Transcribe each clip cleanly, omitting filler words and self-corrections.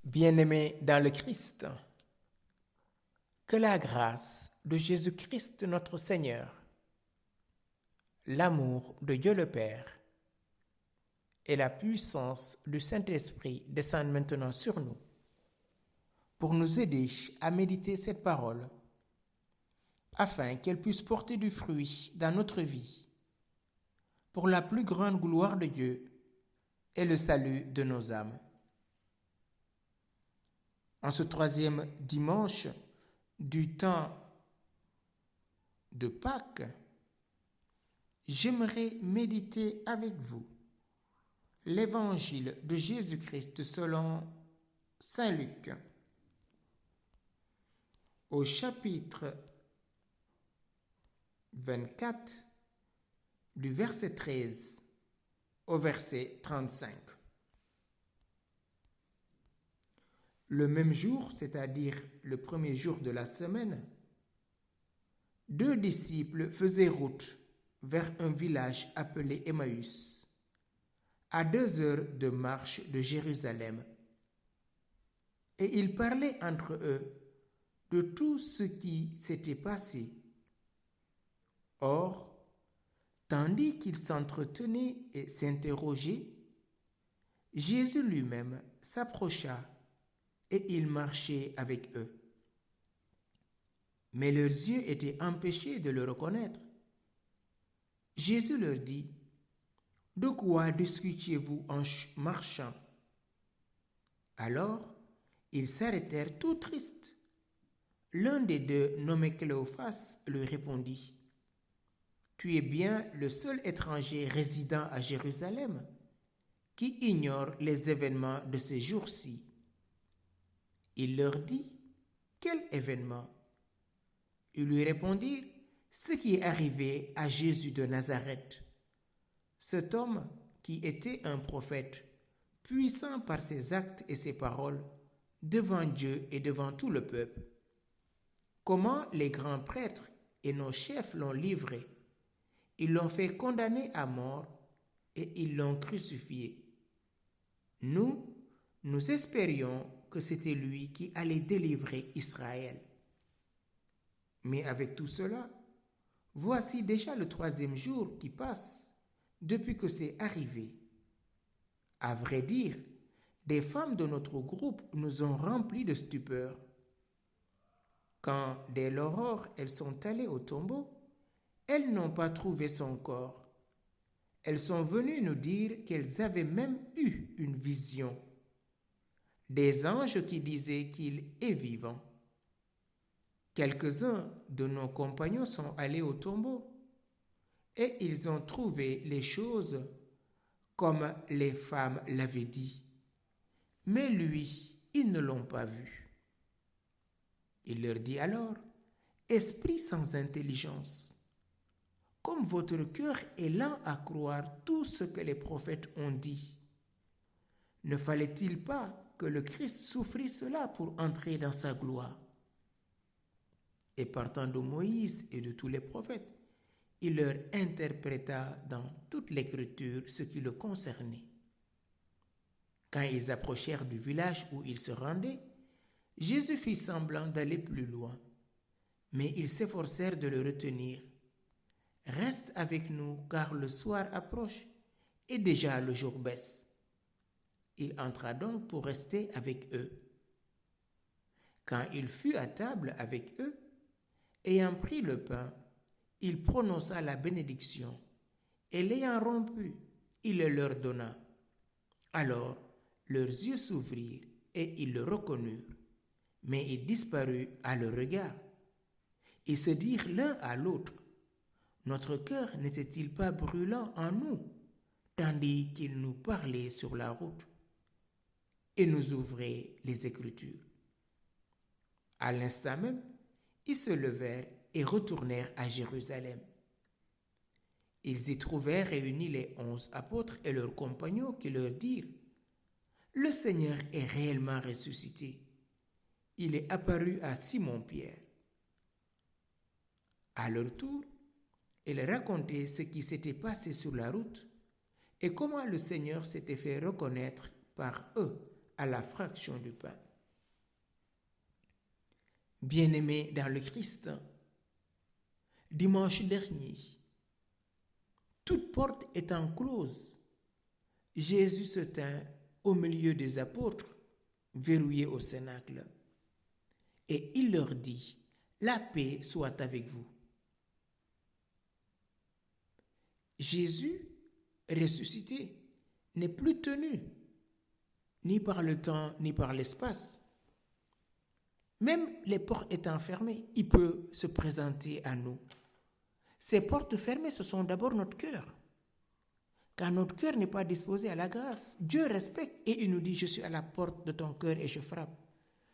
Bien-aimés dans le Christ, que la grâce de Jésus-Christ notre Seigneur, l'amour de Dieu le Père et la puissance du Saint-Esprit descendent maintenant sur nous pour nous aider à méditer cette parole afin qu'elle puisse porter du fruit dans notre vie pour la plus grande gloire de Dieu et le salut de nos âmes. En ce troisième dimanche du temps de Pâques, j'aimerais méditer avec vous l'évangile de Jésus-Christ selon Saint Luc, au chapitre 24, du verset 13 au verset 35. Le même jour, c'est-à-dire le premier jour de la semaine, 2 disciples faisaient route vers un village appelé Emmaüs, à 2 heures de marche de Jérusalem. Et ils parlaient entre eux de tout ce qui s'était passé. Or, tandis qu'ils s'entretenaient et s'interrogeaient, Jésus lui-même s'approcha et il marchait avec eux. Mais leurs yeux étaient empêchés de le reconnaître. Jésus leur dit, « De quoi discutiez-vous en marchant ?» Alors, ils s'arrêtèrent tout tristes. L'un des deux, nommé Cléophas, lui répondit, « Tu es bien le seul étranger résidant à Jérusalem qui ignore les événements de ces jours-ci. » Il leur dit, « Quel événement ?» Ils lui répondirent, « Ce qui est arrivé à Jésus de Nazareth. Cet homme qui était un prophète, puissant par ses actes et ses paroles, devant Dieu et devant tout le peuple. Comment les grands prêtres et nos chefs l'ont livré. Ils l'ont fait condamner à mort et ils l'ont crucifié. Nous espérions que c'était lui qui allait délivrer Israël. Mais avec tout cela, voici déjà le 3e jour qui passe depuis que c'est arrivé. À vrai dire, des femmes de notre groupe nous ont remplis de stupeur. Quand, dès l'aurore, elles sont allées au tombeau, elles n'ont pas trouvé son corps. Elles sont venues nous dire qu'elles avaient même eu une vision. Des anges qui disaient qu'il est vivant. Quelques-uns de nos compagnons sont allés au tombeau et ils ont trouvé les choses comme les femmes l'avaient dit. Mais lui, ils ne l'ont pas vu. Il leur dit alors, « Esprit sans intelligence, comme votre cœur est lent à croire tout ce que les prophètes ont dit, ne fallait-il pas que le Christ souffrit cela pour entrer dans sa gloire ?» Et partant de Moïse et de tous les prophètes, il leur interpréta dans toute l'écriture ce qui le concernait. Quand ils approchèrent du village où ils se rendaient, Jésus fit semblant d'aller plus loin, mais ils s'efforcèrent de le retenir. « Reste avec nous, car le soir approche, et déjà le jour baisse. » Il entra donc pour rester avec eux. Quand il fut à table avec eux, ayant pris le pain, il prononça la bénédiction, et l'ayant rompu, il le leur donna. Alors leurs yeux s'ouvrirent, et ils le reconnurent, mais il disparut à leur regard. Ils se dirent l'un à l'autre, « Notre cœur n'était-il pas brûlant en nous, tandis qu'il nous parlait sur la route et nous ouvrait les Écritures ?» À l'instant même, ils se levèrent et retournèrent à Jérusalem. Ils y trouvèrent réunis les 11 apôtres et leurs compagnons qui leur dirent, « Le Seigneur est réellement ressuscité. Il est apparu à Simon-Pierre. » À leur tour, ils racontaient ce qui s'était passé sur la route et comment le Seigneur s'était fait reconnaître par eux à la fraction du pain. Bien-aimés dans le Christ, dimanche dernier, toute porte étant close, Jésus se tint au milieu des apôtres, verrouillés au cénacle, et il leur dit, « La paix soit avec vous. » Jésus, ressuscité, n'est plus tenu ni par le temps ni par l'espace. Même les portes étant fermées, il peut se présenter à nous. Ces portes fermées, ce sont d'abord notre cœur. Car notre cœur n'est pas disposé à la grâce. Dieu respecte et il nous dit, je suis à la porte de ton cœur et je frappe.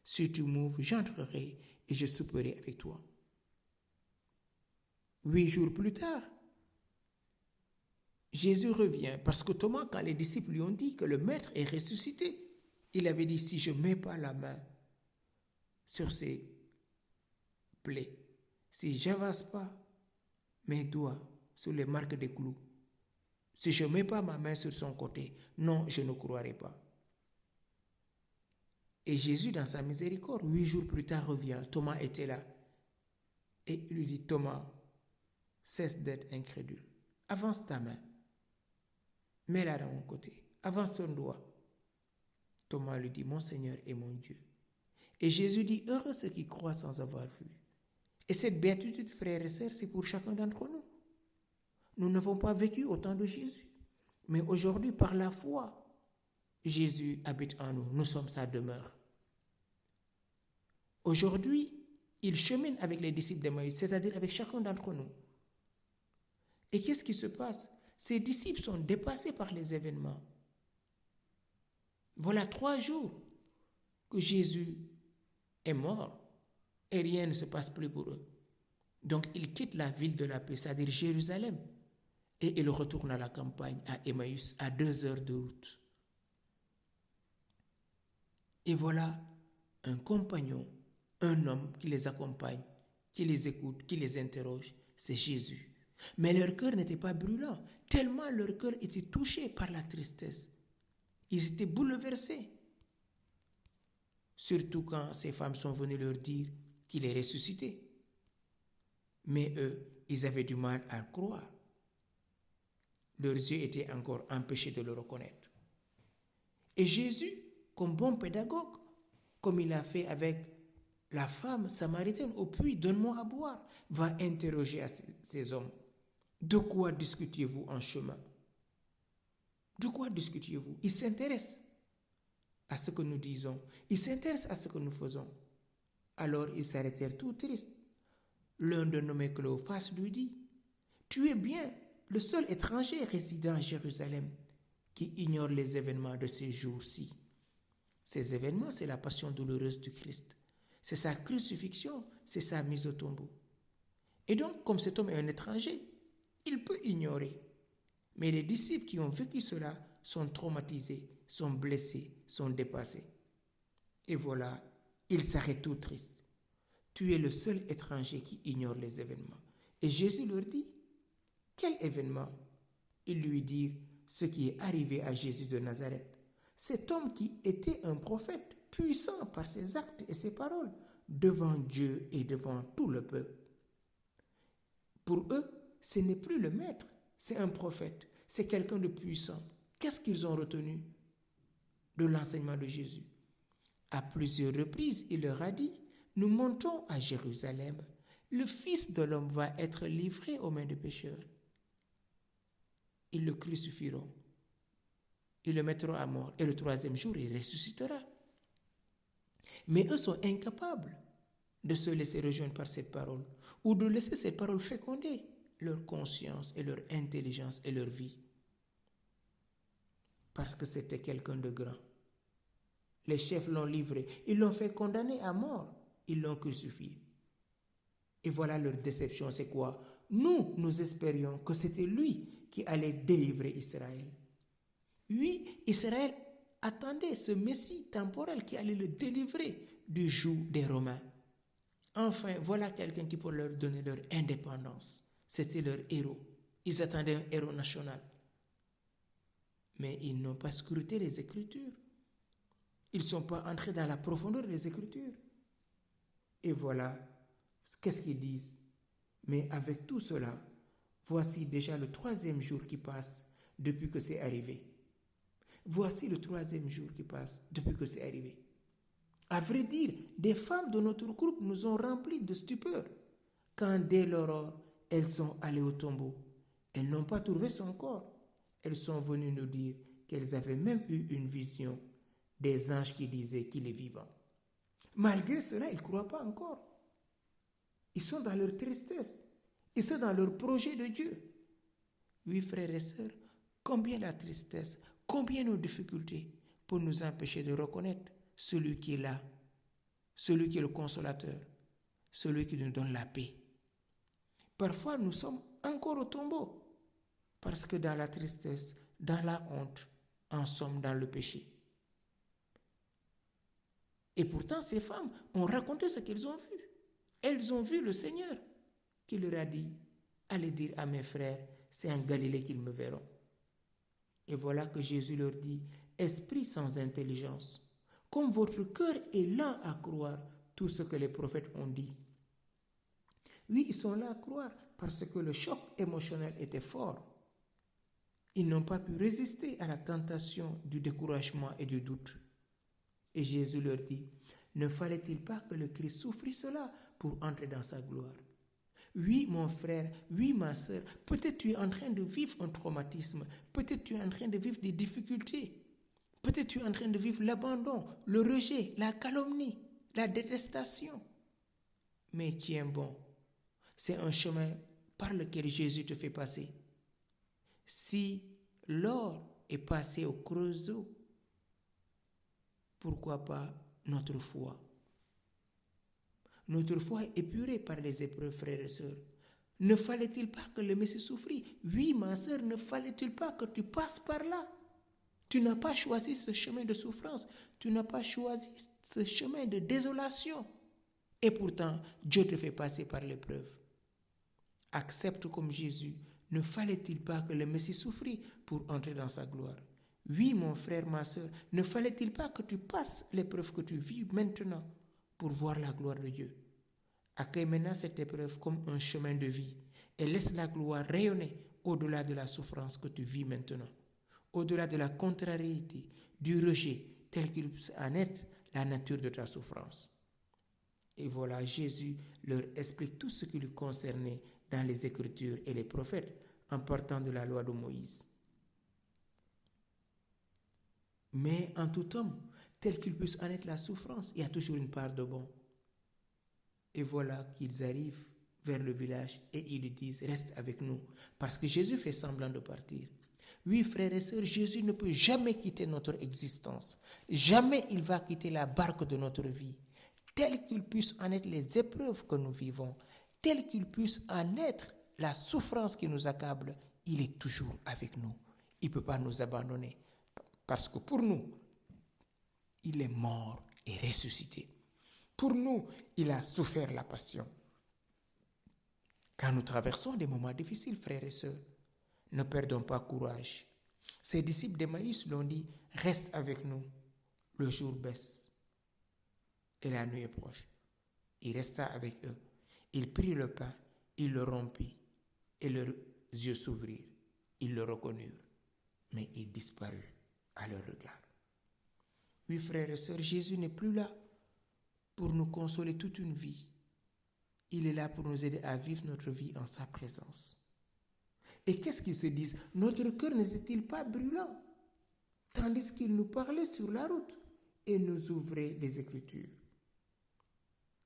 Si tu m'ouvres, j'entrerai et je souperai avec toi. 8 jours plus tard, Jésus revient parce que Thomas, quand les disciples lui ont dit que le Maître est ressuscité, il avait dit, si je ne mets pas la main sur ses plaies, si je n'avance pas mes doigts sur les marques des clous, si je ne mets pas ma main sur son côté, non, je ne croirai pas. Et Jésus, dans sa miséricorde, 8 jours plus tard, revient. Thomas était là. Et il lui dit, Thomas, cesse d'être incrédule. Avance ta main. Mets-la dans mon côté. Avance ton doigt. Thomas lui dit, mon Seigneur et mon Dieu. Et Jésus dit, heureux ceux qui croient sans avoir vu. Et cette béatitude, frères et sœurs, c'est pour chacun d'entre nous. Nous n'avons pas vécu au temps de Jésus. Mais aujourd'hui, par la foi, Jésus habite en nous. Nous sommes sa demeure. Aujourd'hui, il chemine avec les disciples d'Emmaüs, c'est-à-dire avec chacun d'entre nous. Et qu'est-ce qui se passe? Ces disciples sont dépassés par les événements. Voilà 3 jours que Jésus est mort et rien ne se passe plus pour eux. Donc, ils quittent la ville de la paix, c'est-à-dire Jérusalem, et ils retournent à la campagne, à Emmaüs, à 2 heures de route. Et voilà un compagnon, un homme qui les accompagne, qui les écoute, qui les interroge, c'est Jésus. Mais leur cœur n'était pas brûlant, tellement leur cœur était touché par la tristesse. Ils étaient bouleversés. Surtout quand ces femmes sont venues leur dire qu'il est ressuscité. Mais eux, ils avaient du mal à le croire. Leurs yeux étaient encore empêchés de le reconnaître. Et Jésus, comme bon pédagogue, comme il a fait avec la femme samaritaine au puits, donne-moi à boire, va interroger ces hommes. De quoi discutiez-vous en chemin? De quoi discutiez-vous? Ils s'intéressent à ce que nous disons. Ils s'intéressent à ce que nous faisons. Alors ils s'arrêtèrent tout tristes. L'un de nommé Cléophas lui dit, « Tu es bien le seul étranger résidant à Jérusalem qui ignore les événements de ces jours-ci. » Ces événements, c'est la passion douloureuse du Christ. C'est sa crucifixion, c'est sa mise au tombeau. Et donc, comme cet homme est un étranger, il peut ignorer. Mais les disciples qui ont vécu cela sont traumatisés, sont blessés, sont dépassés. Et voilà, ils s'arrêtent tout tristes. Tu es le seul étranger qui ignore les événements. Et Jésus leur dit, quel événement? Ils lui disent ce qui est arrivé à Jésus de Nazareth. Cet homme qui était un prophète, puissant par ses actes et ses paroles, devant Dieu et devant tout le peuple. Pour eux, ce n'est plus le maître, c'est un prophète, c'est quelqu'un de puissant. Qu'est-ce qu'ils ont retenu de l'enseignement de Jésus? À plusieurs reprises, il leur a dit, nous montons à Jérusalem, le Fils de l'homme va être livré aux mains des pécheurs. Ils le crucifieront, ils le mettront à mort, et le 3e jour, il ressuscitera. Mais eux sont incapables de se laisser rejoindre par cette parole, ou de laisser cette parole féconder leur conscience et leur intelligence et leur vie. Parce que c'était quelqu'un de grand. Les chefs l'ont livré, ils l'ont fait condamner à mort, ils l'ont crucifié. Et voilà leur déception, c'est quoi? Nous espérions que c'était lui qui allait délivrer Israël. Oui, Israël attendait ce Messie temporel qui allait le délivrer du joug des Romains. Enfin, voilà quelqu'un qui pourrait leur donner leur indépendance. C'était leur héros. Ils attendaient un héros national. Mais ils n'ont pas scruté les Écritures. Ils ne sont pas entrés dans la profondeur des Écritures. Et voilà, qu'est-ce qu'ils disent? Mais avec tout cela, voici déjà le 3e jour qui passe depuis que c'est arrivé. Voici le 3e jour qui passe depuis que c'est arrivé. À vrai dire, des femmes de notre groupe nous ont remplis de stupeur quand dès l'aurore, elles sont allées au tombeau. Elles n'ont pas trouvé son corps. Elles sont venues nous dire qu'elles avaient même eu une vision des anges qui disaient qu'il est vivant. Malgré cela, ils ne croient pas encore. Ils sont dans leur tristesse. Ils sont dans leur projet de Dieu. Oui, frères et sœurs, combien la tristesse, combien nos difficultés pour nous empêcher de reconnaître celui qui est là, celui qui est le consolateur, celui qui nous donne la paix. Parfois, nous sommes encore au tombeau parce que dans la tristesse, dans la honte, en sommes dans le péché. Et pourtant, ces femmes ont raconté ce qu'elles ont vu. Elles ont vu le Seigneur qui leur a dit, allez dire à mes frères, c'est en Galilée qu'ils me verront. Et voilà que Jésus leur dit, esprit sans intelligence, comme votre cœur est lent à croire tout ce que les prophètes ont dit. Oui, ils sont là à croire parce que le choc émotionnel était fort. Ils n'ont pas pu résister à la tentation du découragement et du doute. Et Jésus leur dit, ne fallait-il pas que le Christ souffrit cela pour entrer dans sa gloire? Oui, mon frère, oui, ma sœur, peut-être tu es en train de vivre un traumatisme, peut-être tu es en train de vivre des difficultés, peut-être tu es en train de vivre l'abandon, le rejet, la calomnie, la détestation. Mais tiens bon, c'est un chemin par lequel Jésus te fait passer. Si l'or est passé au creusot, pourquoi pas notre foi? Notre foi est épurée par les épreuves, frères et sœurs. Ne fallait-il pas que le Messie souffrit? Oui, ma sœur, ne fallait-il pas que tu passes par là? Tu n'as pas choisi ce chemin de souffrance. Tu n'as pas choisi ce chemin de désolation. Et pourtant, Dieu te fait passer par l'épreuve. Accepte comme Jésus. Ne fallait-il pas que le Messie souffrit pour entrer dans sa gloire? Oui, mon frère, ma sœur, ne fallait-il pas que tu passes l'épreuve que tu vis maintenant pour voir la gloire de Dieu? Accueille maintenant cette épreuve comme un chemin de vie et laisse la gloire rayonner au-delà de la souffrance que tu vis maintenant, au-delà de la contrariété, du rejet, tel qu'il puisse en être la nature de ta souffrance. Et voilà, Jésus leur explique tout ce qui lui concernait dans les Écritures et les prophètes en partant de la loi de Moïse. Mais en tout homme, tel qu'il puisse en être la souffrance, il y a toujours une part de bon. Et voilà qu'ils arrivent vers le village et ils lui disent, reste avec nous. Parce que Jésus fait semblant de partir. Oui, frères et sœurs, Jésus ne peut jamais quitter notre existence. Jamais il va quitter la barque de notre vie. Tel qu'il puisse en être les épreuves que nous vivons, tel qu'il puisse en être la souffrance qui nous accable, il est toujours avec nous. Il ne peut pas nous abandonner. Parce que pour nous, il est mort et ressuscité. Pour nous, il a souffert la passion. Quand nous traversons des moments difficiles, frères et sœurs, ne perdons pas courage. Ses disciples d'Emmaüs l'ont dit, reste avec nous. Le jour baisse et la nuit est proche. Il resta avec eux. Il prit le pain, il le rompit et leurs yeux s'ouvrirent. Ils le reconnurent, mais il disparut à leur regard. Oui, frères et sœurs, Jésus n'est plus là pour nous consoler toute une vie. Il est là pour nous aider à vivre notre vie en sa présence. Et qu'est-ce qu'ils se disent? Notre cœur n'était-il pas brûlant? Tandis qu'il nous parlait sur la route et nous ouvrait les Écritures.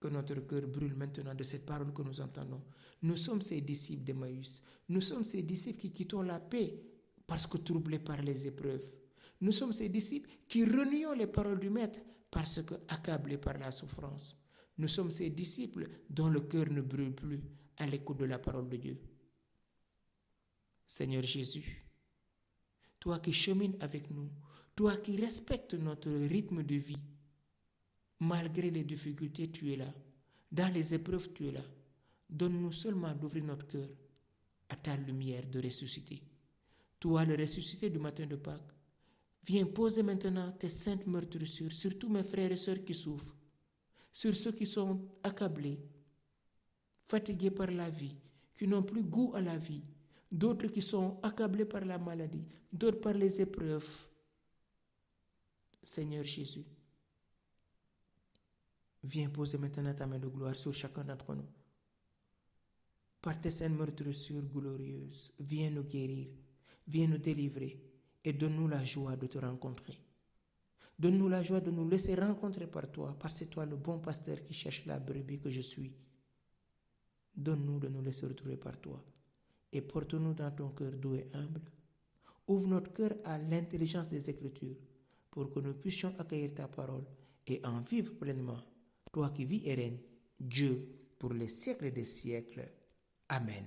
Que notre cœur brûle maintenant de cette parole que nous entendons. Nous sommes ces disciples d'Emmaüs. Nous sommes ces disciples qui quittons la paix parce que troublés par les épreuves. Nous sommes ces disciples qui renions les paroles du Maître parce que accablés par la souffrance. Nous sommes ces disciples dont le cœur ne brûle plus à l'écoute de la parole de Dieu. Seigneur Jésus, toi qui chemines avec nous, toi qui respectes notre rythme de vie, malgré les difficultés, tu es là. Dans les épreuves, tu es là. Donne-nous seulement d'ouvrir notre cœur à ta lumière de ressuscité. Toi, le ressuscité du matin de Pâques, Viens poser maintenant tes saintes meurtrissures sur tous mes frères et sœurs qui souffrent, sur ceux qui sont accablés, fatigués par la vie, qui n'ont plus goût à la vie, d'autres qui sont accablés par la maladie, d'autres par les épreuves. Seigneur Jésus, viens poser maintenant ta main de gloire sur chacun d'entre nous. Par tes saintes meurtrissures glorieuses, viens nous guérir, viens nous délivrer et donne-nous la joie de te rencontrer. Donne-nous la joie de nous laisser rencontrer par toi, parce que c'est toi le bon pasteur qui cherche la brebis que je suis. Donne-nous de nous laisser retrouver par toi et porte-nous dans ton cœur doux et humble. Ouvre notre cœur à l'intelligence des Écritures pour que nous puissions accueillir ta parole et en vivre pleinement. Toi qui vis et règnes, Dieu, pour les siècles des siècles. Amen.